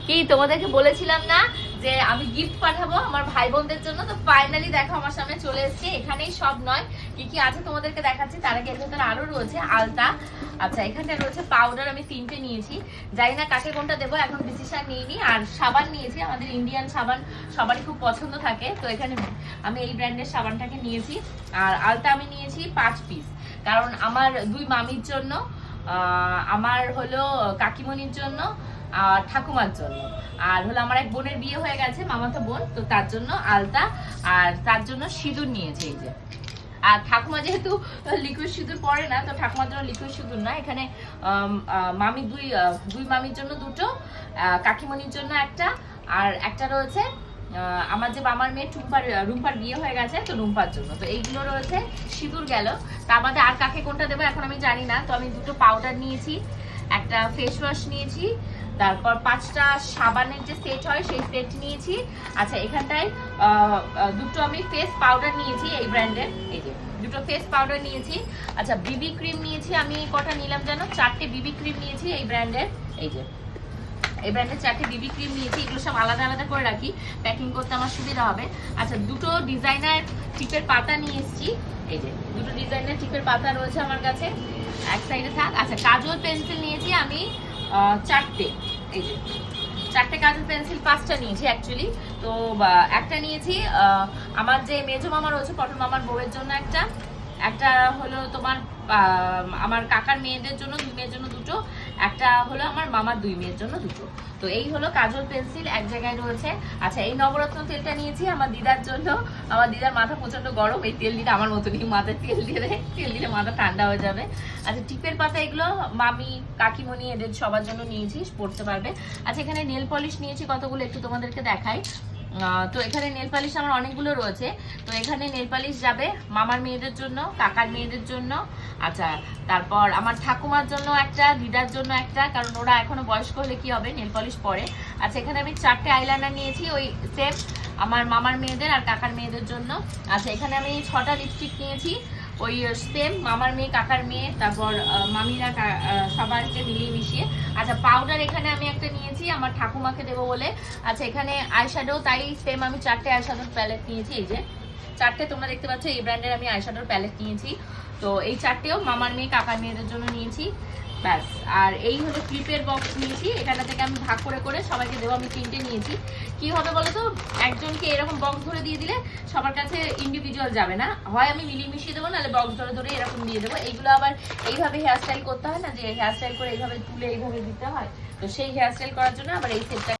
কি তোমাদেরকে বলেছিলাম না যে আমি গিফট পাঠাবো আমার ভাই বোনদের জন্য, তো ফাইনালি দেখো আমার সামনে চলে এসেছে। এখানেই সব নয়, কি কি আছে তোমাদেরকে দেখাচ্ছি। তার আগে এর ভেতরে আরো রয়েছে আলতা। আচ্ছা, এখানে রয়েছে পাউডার, আমি 3টে নিয়েছি, জানি না কাকে কোনটা দেবো এখন ডিসিশন নিইনি। আর সাবান নিয়েছি, আমাদের ইন্ডিয়ান সাবান সবারই খুব পছন্দ থাকে, তো এখানে আমি এই ব্র্যান্ডের সাবানটাকে নিয়েছি। আর আলতা আমি নিয়েছি 5 পিস, কারণ আমার 2 মামির জন্য, আমার হলো কাকিমণির জন্য, আর ঠাকুমার জন্য, আর হলো আমার এক বোনের বিয়ে হয়ে গেছে, মামাতো বোন, তো তার জন্য আলতা, আর তার জন্য সিঁদুর নিয়েছে এই যে। আর ঠাকুমা যেহেতু লিকুইড সিঁদুর পরে না, তো ঠাকুমার জন্য লিকুইড সিঁদুর না, এখানে মামি দুই মামির জন্য 2টো, কাকিমণির জন্য একটা, আর একটা রয়েছে আমার যে মামার মেয়ে রুম্পার বিয়ে হয়ে গেছে, তো রুম্পার জন্য। তো এইগুলো রয়েছে, সিঁদুর গেল। তার বাদে আর কাকে কোনটা দেবো এখন আমি জানি না। তো আমি 2টো পাউডার নিয়েছি, একটা ফেস ওয়াশ নিয়েছি, তারপর 5টা সাবানের যে সেট হয় সেই সেট নিয়েছি। আচ্ছা, এখানটায় 2টো আমি ফেস পাউডার নিয়েছি এই ব্র্যান্ডের, এই যে 2টো ফেস পাউডার নিয়েছি। আচ্ছা, বিবি ক্রিম নিয়েছি, আমি কটা নিলাম জানো, 4টে বিবি ক্রিম নিয়েছি এই ব্র্যান্ডের, এই যে এই ব্র্যান্ডের 4টে বিবি ক্রিম নিয়েছি। এগুলো সব আলাদা আলাদা করে রাখি, প্যাকিং করতে আমার সুবিধা হবে। আচ্ছা, 2টো ডিজাইনার টিপের পাতা নিয়ে এসেছি, এই যে 2টো ডিজাইনার টিপের পাতা রয়েছে আমার কাছে, এক সাইডে থাক। আচ্ছা, কাজল পেন্সিল নিয়েছি আমি 4টে, এই যে 4টে কাজল পেন্সিল, 5টা নিয়েছি অ্যাকচুয়ালি। তো একটা নিয়েছি আমার যে মেজো মামা রয়েছে পটল মামার বউয়ের জন্য একটা, একটা হলো তোমার আমার কাকার মেয়েদের জন্য, 2 মেয়ের জন্য 2টো, একটা হলো আমার মামার 2 মেয়ের জন্য 2টো। তো এই হলো কাজল পেন্সিল এক জায়গায় রয়েছে। আচ্ছা, এই নবরত্ন তেলটা নিয়েছি আমার দিদার জন্য, আমার দিদার মাথা প্রচন্ড গরম, এই তেল দিলে আমার মতনই মাথায় তেল দিলে মাথা ঠান্ডা হয়ে যাবে। আচ্ছা, টিপের পাতা এগুলো মামি কাকিমণি এদের সবার জন্য নিয়েছি, পড়তে পারবে। আচ্ছা, এখানে নেল পলিশ নিয়েছি কতগুলো, একটু তোমাদেরকে দেখাই। তো এখানে নেল পালিশ আমার অনেকগুলো রয়েছে। তো এখানে নেল পালিশ যাবে মামার মেয়েদের জন্য, কাকার মেয়েদের জন্য, আচ্ছা তারপর আমার ঠাকুমার জন্য একটা, দিদার জন্য একটা, কারণ ওরা এখনো বয়স্ক হলে কি হবে নেল পালিশ পরে। আচ্ছা, এখানে আমি 4টে আইলাইনার নিয়েছি, ওই সেম আমার মামার মেয়েদের আর কাকার মেয়েদের জন্য। আচ্ছা, এখানে আমি 6টা লিপস্টিক নিয়েছি, ওই সেম মামার মেয়ে কাকার মেয়ে, তারপর মামিরা সবাইকে মিলিয়ে মিশিয়ে। আচ্ছা, পাউডার এখানে আমি একটা নিয়েছি আমার ঠাকুমাকে দেবো বলে। আচ্ছা, এখানে আইশ্যাডো তাই সেম আমি 4টে আইশ্যাডোর প্যালেট নিয়েছি, এই যে 4টে তোমরা দেখতে পাচ্ছ, এই ব্র্যান্ডের আমি আইশ্যাডোর প্যালেট নিয়েছি। তো এই 4টেও মামার মেয়ে কাকার মেয়েদের জন্য নিয়েছি, ব্যাস। আর এই হলো ক্লিপের বক্স নিয়েছি, এখানে থেকে আমি ভাগ করে করে সবাইকে দেবো, আমি 3টে নিয়েছি। কি হবে বলো তো, একজনকে এরকম বক্স ধরে দিয়ে দিলে সবার কাছে ইন্ডিভিজুয়াল যাবে না, হয় আমি মিলিয়ে মিশিয়ে দেবো, নাহলে বক্স ধরে ধরে এরকম দিয়ে দেবো। এইগুলো আবার এইভাবে হেয়ার স্টাইল করতে হয় না, যে হেয়ার স্টাইল করে এইভাবে তুলে এইভাবে দিতে হয়, তো সেই হেয়ার স্টাইল করার জন্য আবার এই সেটটা